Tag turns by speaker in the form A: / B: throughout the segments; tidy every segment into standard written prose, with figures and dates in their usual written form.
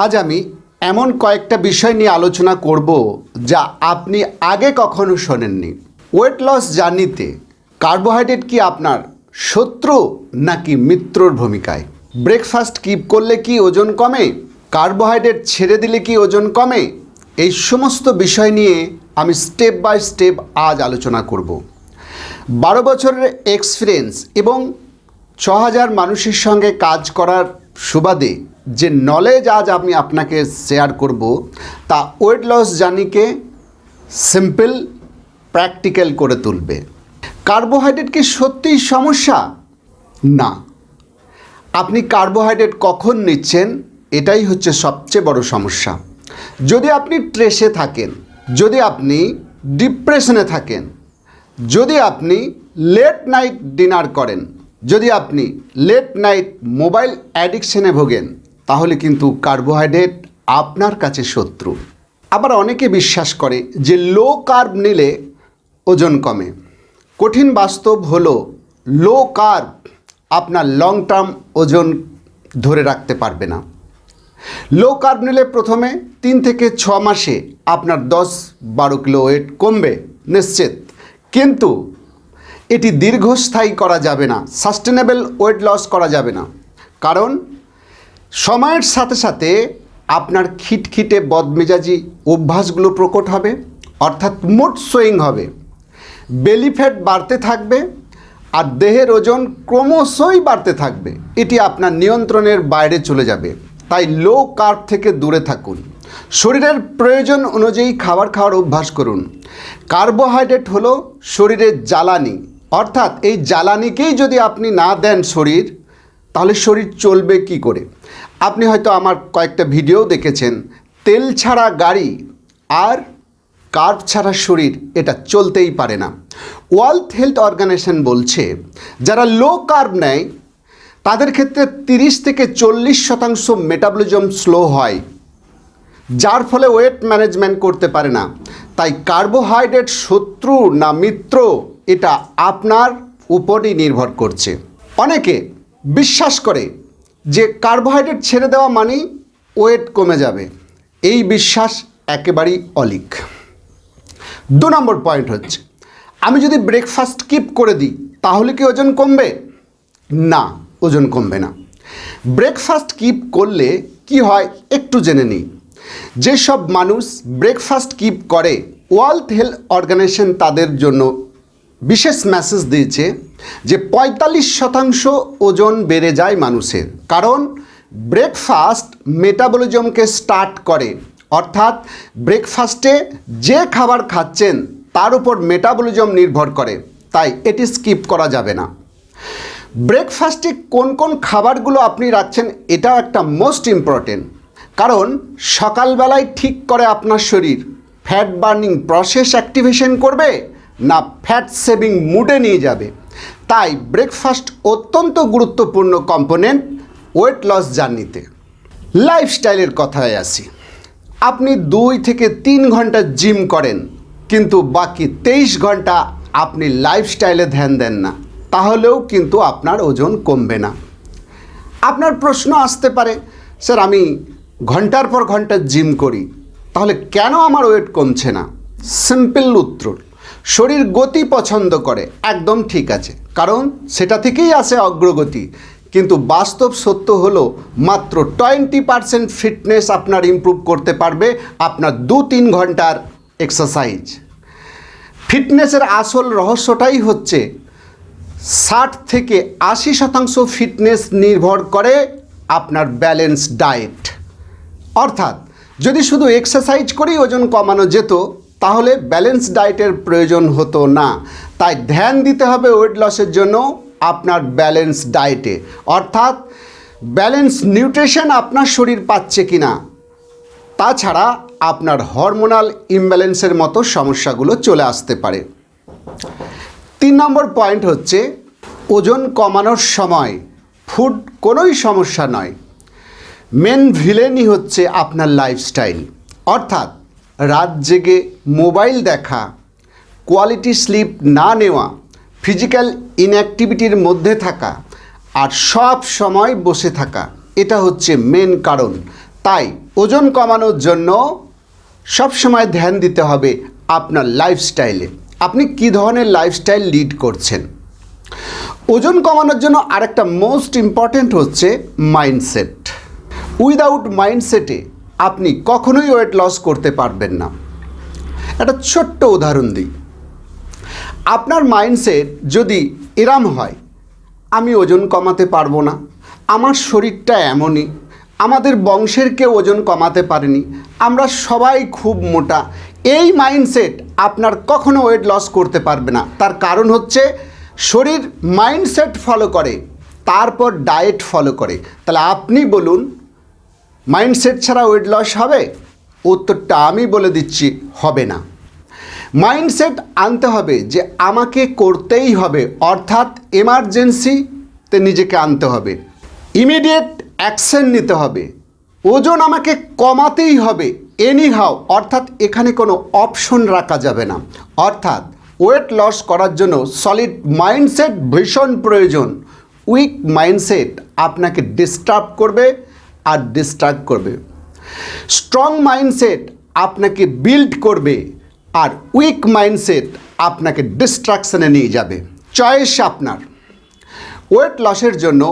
A: আজ আমি এমন কয়েকটা বিষয় নিয়ে আলোচনা করব যা আপনি আগে কখনো শোনেননি। ওয়েট লস জার্নিতে কার্বোহাইড্রেট কি আপনার শত্রু নাকি মিত্রর ভূমিকায়? ব্রেকফাস্ট স্কিপ করলে কি ওজন কমে? কার্বোহাইড্রেট ছেড়ে দিলে কি ওজন কমে? এই সমস্ত বিষয় নিয়ে আমি স্টেপ বাই স্টেপ আজ আলোচনা করব। 12 বছরের এক্সপিরিয়েন্স এবং 6000 মানুষের সঙ্গে কাজ করার সুবাদে যে নলেজ আজ আমি আপনাকে শেয়ার করব তা ওয়েট লস জার্নিকে সিম্পল প্র্যাকটিক্যাল করে তুলবে। কার্বোহাইড্রেট কি সত্যিই সমস্যা? না। আপনি কার্বোহাইড্রেট কখন নিচ্ছেন এটাই হচ্ছে সবচেয়ে বড় সমস্যা। যদি আপনি স্ট্রেসে থাকেন, যদি আপনি ডিপ্রেশনে থাকেন, যদি আপনি লেট নাইট ডিনার করেন, যদি আপনি লেট নাইট মোবাইল অ্যাডিকশনে ভোগেন, তাহলে কিন্তু কার্বোহাইড্রেট আপনার কাছে শত্রু। আবার অনেকে বিশ্বাস করে যে লো কার্ব নিলে ওজন কমে। কঠিন বাস্তব হলো লো কার্ব আপনার লং টার্ম ওজন ধরে রাখতে পারবে না। লো কার্ব নিলে প্রথমে 3 থেকে 6 মাসে আপনার 10-12 কিলো ওয়েট কমবে নিশ্চিত, কিন্তু এটি দীর্ঘস্থায়ী করা যাবে না, সাস্টেনেবল ওয়েট লস করা যাবে না। কারণ সময়ের সাথে সাথে আপনার খিটখিটে বদমেজাজি অভ্যাসগুলো প্রকট হবে, অর্থাৎ মুড সুইং হবে, বেলি ফ্যাট বাড়তে থাকবে আর দেহের ওজন ক্রমশই বাড়তে থাকবে। এটি আপনার নিয়ন্ত্রণের বাইরে চলে যাবে। তাই লো কার্ব থেকে দূরে থাকুন। শরীরের প্রয়োজন অনুযায়ী খাবার খাওয়ার অভ্যাস করুন। কার্বোহাইড্রেট হলো শরীরের জ্বালানি, অর্থাৎ এই জ্বালানিকেই যদি আপনি না দেন শরীর, তাহলে শরীর চলবে কি করে? আপনি হয়তো আমার কয়েকটা ভিডিও দেখেছেন, তেল ছাড়া গাড়ি আর কার্ব ছাড়া শরীর এটা চলতেই পারে না। ওয়ার্ল্ড হেলথ অর্গানাইজেশন বলছে যারা লো কার্ব নেয় তাদের ক্ষেত্রে 30 থেকে 40% মেটাবলিজম স্লো হয়, যার ফলে ওয়েট ম্যানেজমেন্ট করতে পারে না। তাই কার্বোহাইড্রেট শত্রু না মিত্র এটা আপনার উপরই নির্ভর করছে। অনেকে বিশ্বাস করে যে কার্বোহাইড্রেট ছেড়ে দেওয়া মানেই ওয়েট কমে যাবে। এই বিশ্বাস একেবারেই অলীক। 2 নম্বর পয়েন্ট হচ্ছে, আমি যদি ব্রেকফাস্ট স্কিপ করে দিই তাহলে কি ওজন কমবে? না, ওজন কমবে না। ব্রেকফাস্ট স্কিপ করলে কি হয় একটু জেনে নিই। যেসব মানুষ ব্রেকফাস্ট স্কিপ করে, ওয়ার্ল্ড হেলথ অর্গানাইজেশন তাদের জন্য বিশেষ মেসেজ দিয়েছে যে 45% ওজন বেড়ে যায় মানুষের। কারণ ব্রেকফাস্ট মেটাবলিজমকে স্টার্ট করে, অর্থাৎ ব্রেকফাস্টে যে খাবার খাচ্ছেন তার উপর মেটাবলিজম নির্ভর করে, তাই এটি স্কিপ করা যাবে না। ব্রেকফাস্টে কোন কোন খাবারগুলো আপনি রাখছেন এটাও একটা মোস্ট ইম্পর্টেন্ট, কারণ সকালবেলায় ঠিক করে আপনার শরীর ফ্যাট বার্নিং প্রসেস অ্যাক্টিভেশন করবে না ফ্যাট সেভিং মুডে নিয়ে যাবে। তাই ব্রেকফাস্ট অত্যন্ত গুরুত্বপূর্ণ কম্পোনেন্ট ওয়েট লস জার্নিতে। লাইফস্টাইলের কথায় আসি। আপনি 2 থেকে 3 ঘন্টা জিম করেন, কিন্তু বাকি 23 ঘন্টা আপনি লাইফস্টাইলে ধ্যান দেন না, তাহলেও কিন্তু আপনার ওজন কমবে না। আপনার প্রশ্ন আসতে পারে, স্যার আমি ঘন্টার পর ঘন্টা জিম করি, তাহলে কেন আমার ওয়েট কমছে না? সিম্পল উত্তর, শরীর গতি পছন্দ করে, একদম ঠিক আছে, কারণ সেটা থেকেই আসে অগ্রগতি। কিন্তু বাস্তব সত্য হলো মাত্র 20% ফিটনেস আপনার ইমপ্রুভ করতে পারবে আপনার 2-3 ঘন্টার এক্সারসাইজ। ফিটনেসের আসল রহস্যটাই হচ্ছে 60 থেকে 80% ফিটনেস নির্ভর করে আপনার ব্যালেন্স ডায়েট। অর্থাৎ যদি শুধু এক্সারসাইজ করেই ওজন কমানো যেত তাহলে ব্যালেন্স ডায়েটের প্রয়োজন হতো না। তাই ধ্যান দিতে হবে ওয়েট লসের জন্য আপনার ব্যালেন্স ডায়েটে, অর্থাৎ ব্যালেন্স নিউট্রিশন আপনার শরীর পাচ্ছে কিনা। তাছাড়া আপনার হরমোনাল ইমব্যালেন্সের মতো সমস্যাগুলো চলে আসতে পারে। 3 নম্বর পয়েন্ট হচ্ছে, ওজন কমানোর সময় ফুড কোনোই সমস্যা নয়, মেন ভিলেনই হচ্ছে আপনার লাইফস্টাইল। অর্থাৎ রাত জেগে মোবাইল দেখা, কোয়ালিটি স্লিপ না নেওয়া, ফিজিক্যাল ইনঅ্যাক্টিভিটির মধ্যে থাকা আর সব সময় বসে থাকা, এটা হচ্ছে মেন কারণ। তাই ওজন কমানোর জন্য সবসময় ধ্যান দিতে হবে আপনার লাইফস্টাইলে, আপনি কী ধরনের লাইফস্টাইল লিড করছেন। ওজন কমানোর জন্য আরেকটা মোস্ট ইম্পর্ট্যান্ট হচ্ছে মাইন্ডসেট। উইদাউট মাইন্ডসেটে আপনি কখনোই ওয়েট লস করতে পারবেন না। একটা ছোট্ট উদাহরণ দিই, আপনার মাইন্ডসেট যদি এরম হয়, আমি ওজন কমাতে পারবো না, আমার শরীরটা এমনই, আমাদের বংশের কেউ ওজন কমাতে পারেনি, আমরা সবাই খুব মোটা, এই মাইন্ডসেট আপনার কখনো ওয়েট লস করতে পারবে না। তার কারণ হচ্ছে শরীর মাইন্ডসেট ফলো করে, তারপর ডায়েট ফলো করে। তাহলে আপনি বলুন, মাইন্ডসেট ছাড়া ওয়েট লস হবে? উত্তরটা আমি বলে দিচ্ছি, হবে না। মাইন্ডসেট আনতে হবে যে আমাকে করতেই হবে, অর্থাৎ এমার্জেন্সিতে নিজেকে আনতে হবে, ইমিডিয়েট অ্যাকশন নিতে হবে, ওজন আমাকে কমাতেই হবে এনিহাও, অর্থাৎ এখানে কোনো অপশন রাখা যাবে না। অর্থাৎ ওয়েট লস করার জন্য সলিড মাইন্ডসেট ভীষণ প্রয়োজন। উইক মাইন্ডসেট আপনাকে ডিস্টার্ব করবে আর ডিস্ট্রাক্ট করবে, স্ট্রং মাইন্ডসেট আপনাকে বিল্ড করবে আর উইক মাইন্ডসেট আপনাকে ডিস্ট্রাকশনে নিয়ে যাবে। চয়েস আপনার। ওয়েট লসের জন্য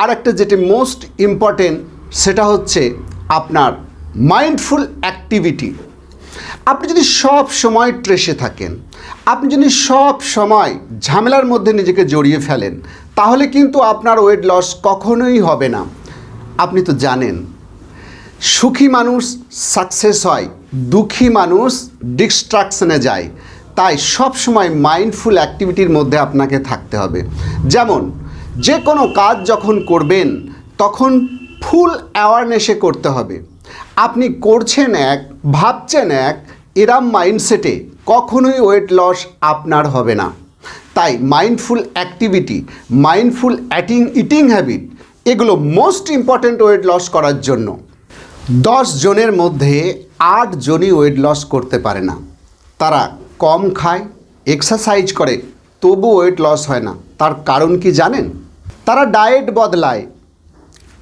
A: আর একটা যেটি মোস্ট ইম্পর্টেন্ট, সেটা হচ্ছে আপনার মাইন্ডফুল অ্যাক্টিভিটি। আপনি যদি সব সময় ট্রেসে থাকেন, আপনি যদি সব সময় ঝামেলার মধ্যে নিজেকে জড়িয়ে ফেলেন, তাহলে কিন্তু আপনার ওয়েট লস কখনোই হবে না। আপনি তো জানেন, সুখী মানুষ সাকসেস হয়, দুঃখী মানুষ ডিস্ট্রাকশনে যায়। তাই সব সময় মাইন্ডফুল অ্যাক্টিভিটির মধ্যে আপনাকে থাকতে হবে। যেমন যে কোনো কাজ যখন করবেন তখন ফুল অ্যাওয়ারনেসে করতে হবে। আপনি করছেন এক, ভাবছেন এক, এরম মাইন্ডসেটে কখনোই ওয়েট লস আপনার হবে না। তাই mindful activity, mindful eating habit, এগুলো মোস্ট ইম্পর্ট্যান্ট ওয়েট লস করার জন্য। 10 জনের মধ্যে 8 জনই ওয়েট লস করতে পারে না। তারা কম খায়, এক্সারসাইজ করে, তবু ওয়েট লস হয় না। তার কারণ কি জানেন? তারা ডায়েট বদলায়,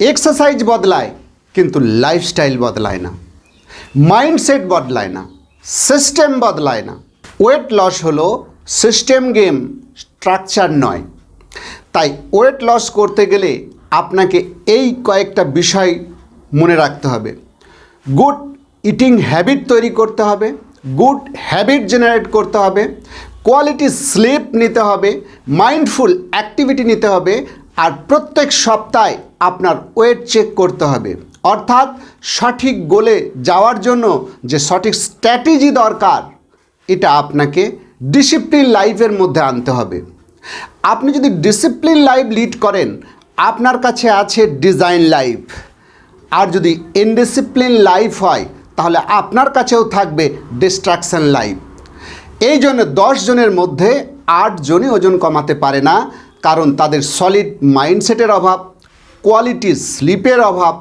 A: এক্সারসাইজ বদলায়, কিন্তু লাইফস্টাইল বদলায় না, মাইন্ডসেট বদলায় না, সিস্টেম বদলায় না। ওয়েট লস হলো সিস্টেম গেম, স্ট্রাকচার নয়। তাই ওয়েট লস করতে গেলে আপনাকে এই কয়েকটা বিষয় মনে রাখতে হবে। গুড ইটিং হ্যাবিট তৈরি করতে হবে, গুড হ্যাবিট জেনারেট করতে হবে, কোয়ালিটি স্লিপ নিতে হবে, মাইন্ডফুল অ্যাক্টিভিটি নিতে হবে, আর প্রত্যেক সপ্তাহে আপনার ওয়েট চেক করতে হবে। অর্থাৎ সঠিক গোলে যাওয়ার জন্য যে সঠিক স্ট্র্যাটেজি দরকার, এটা আপনাকে ডিসিপ্লিন লাইফের মধ্যে আনতে হবে। আপনি যদি ডিসিপ্লিন লাইফ লিড করেন, আপনার কাছে আছে ডিজাইন লাইফ। আর যদি ইনডিসিপ্লিন লাইফ হয়, তাহলে আপনার কাছেও থাকবে ডিস্ট্রাকশন লাইফ। এই জন্য 10 জনের মধ্যে 8 জনই ওজন কমাতে পারে না, কারণ তাদের সলিড মাইন্ডসেটের অভাব, কোয়ালিটি স্লিপের অভাব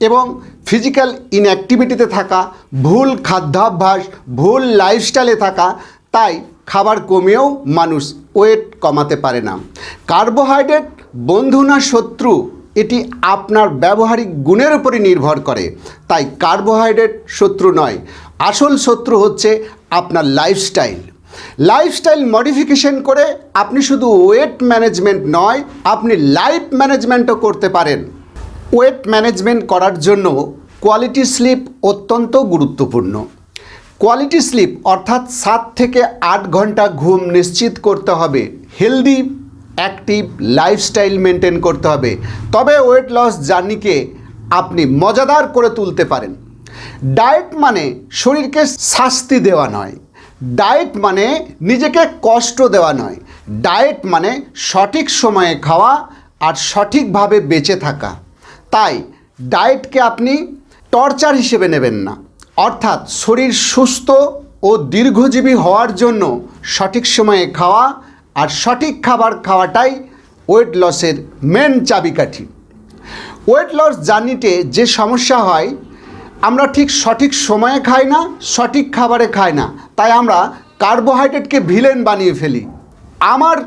A: এবং ফিজিক্যাল ইনঅ্যাক্টিভিটিতে থাকা, ভুল খাদ্যাভ্যাস, ভুল লাইফস্টাইলে থাকা। তাই খাবার কমিয়েও মানুষ ওয়েট কমাতে পারে না। কার্বোহাইড্রেট বন্ধু না শত্রু, এটি আপনার ব্যবহারিক গুণের উপরই নির্ভর করে। তাই কার্বোহাইড্রেট শত্রু নয়, আসল শত্রু হচ্ছে আপনার লাইফস্টাইল। লাইফস্টাইল মডিফিকেশন করে আপনি শুধু ওয়েট ম্যানেজমেন্ট নয়, আপনি লাইফ ম্যানেজমেন্টও করতে পারেন। ওয়েট ম্যানেজমেন্ট করার জন্য কোয়ালিটি স্লিপ অত্যন্ত গুরুত্বপূর্ণ। কোয়ালিটি স্লিপ অর্থাৎ 7 থেকে 8 ঘন্টা ঘুম নিশ্চিত করতে হবে। হেলদি অ্যাক্টিভ লাইফস্টাইল মেনটেন করতে হবে, তবে ওয়েট লস জার্নিকে আপনি মজাদার করে তুলতে পারেন। ডায়েট মানে শরীরকে শাস্তি দেওয়া নয়, ডায়েট মানে নিজেকে কষ্ট দেওয়া নয়, ডায়েট মানে সঠিক সময়ে খাওয়া আর সঠিকভাবে বেঁচে থাকা। তাই ডায়েটকে আপনি টর্চার হিসেবে নেবেন না। অর্থাৎ শরীর সুস্থ ও দীর্ঘজীবী হওয়ার জন্য সঠিক সময়ে খাওয়া আর সঠিক খাবার খাওয়াটাই ওয়েট লসের মেন চাবিকাঠি। ওয়েট লস জার্নিতে যে সমস্যা হয়, আমরা ঠিক সঠিক সময়ে খাই না, সঠিক খাবারে খাই না, তাই আমরা কার্বোহাইড্রেটকে ভিলেন বানিয়ে ফেলি। আমার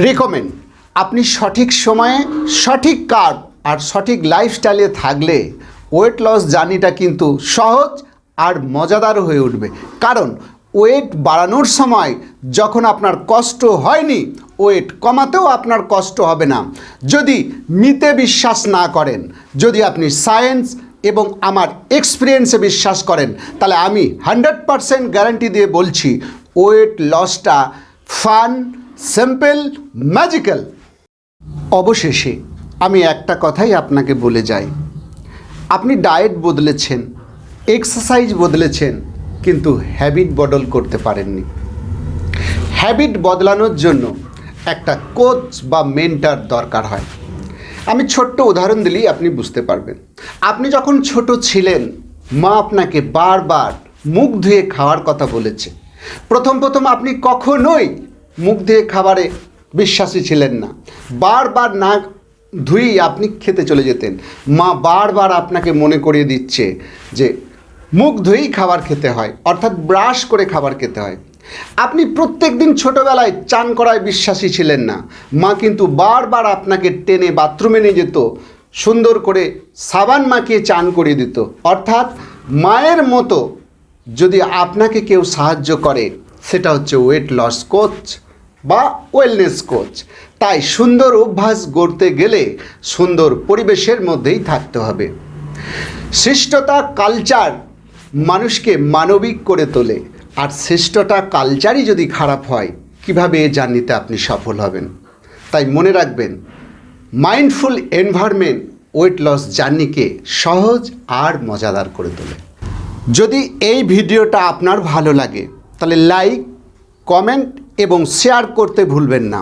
A: রেকমেন্ড, আপনি সঠিক সময়ে সঠিক কার্ব আর সঠিক লাইফস্টাইলে থাকলে ওয়েট লস জার্নিটা কিন্তু সহজ আর মজাদার হয়ে উঠবে। কারণ ওয়েট বাড়ানোর সময় যখন আপনার কষ্ট হয়নি, ওয়েট কমাতেও আপনার কষ্ট হবে না। যদি মিথে বিশ্বাস না করেন, যদি আপনি সায়েন্স এবং আমার এক্সপিরিয়েন্সে বিশ্বাস করেন, তাহলে আমি 100% গ্যারান্টি দিয়ে বলছি ওয়েট লসটা ফান, সিম্পল, ম্যাজিক্যাল। অবশেষে আমি একটা কথাই আপনাকে বলে যাই, আপনি ডায়েট বদলেছেন, এক্সারসাইজ বদলেছেন, কিন্তু হ্যাবিট বদল করতে পারেননি। হ্যাবিট বদলানোর জন্য একটা কোচ বা মেন্টর দরকার হয়। আমি ছোট্ট উদাহরণ দিলেই আপনি বুঝতে পারবেন। আপনি যখন ছোট ছিলেন, মা আপনাকে বারবার মুখ ধুয়ে খাওয়ার কথা বলেছে। প্রথম আপনি কখনোই মুখ ধুয়ে খাবারে বিশ্বাসী ছিলেন না। বারবার না ধুয়েই আপনি খেতে চলে যেতেন। মা বারবার আপনাকে মনে করিয়ে দিচ্ছে যে মুখ ধুয়েই খাবার খেতে হয়, অর্থাৎ ব্রাশ করে খাবার খেতে হয়। আপনি প্রত্যেক দিন ছোটোবেলায় চান করায় বিশ্বাসী ছিলেন না। মা কিন্তু বারবার আপনাকে টেনে বাথরুমে নিয়ে যেত, সুন্দর করে সাবান মাখিয়ে চান করিয়ে দিত। অর্থাৎ মায়ের মতো যদি আপনাকে কেউ সাহায্য করে, সেটা হচ্ছে ওয়েট লস কোচ বা ওয়েলনেস কোচ। তাই সুন্দর অভ্যাস গড়তে গেলে সুন্দর পরিবেশের মধ্যেই থাকতে হবে। শিষ্টতা কালচার মানুষকে মানবিক করে তোলে, আর শ্রেষ্ঠতা কালচারই যদি খারাপ হয়, কিভাবে এ জার্নিতে আপনি সফল হবেন? তাই মনে রাখবেন, মাইন্ডফুল এনভায়রনমেন্ট ওয়েট লস জার্নিকে সহজ আর মজাদার করে তোলে। যদি এই ভিডিওটা আপনার ভালো লাগে, তাহলে লাইক, কমেন্ট এবং শেয়ার করতে ভুলবেন না।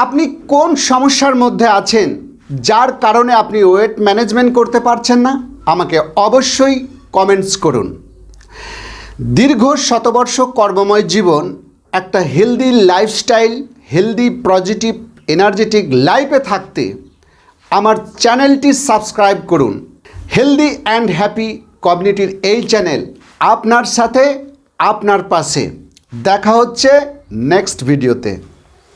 A: আপনি কোন সমস্যার মধ্যে আছেন যার কারণে আপনি ওয়েট ম্যানেজমেন্ট করতে পারছেন না, আমাকে অবশ্যই কমেন্টস করুন। দীর্ঘ শতবর্ষ কর্মময় জীবন, একটা healthy lifestyle, healthy positive energetic লাইফে থাকতে আমার চ্যানেলটি সাবস্ক্রাইব করুন। হেলদি অ্যান্ড হ্যাপি কমিউনিটির এই চ্যানেল আপনার সাথে, আপনার পাশে। দেখা হচ্ছে নেক্সট ভিডিওতে।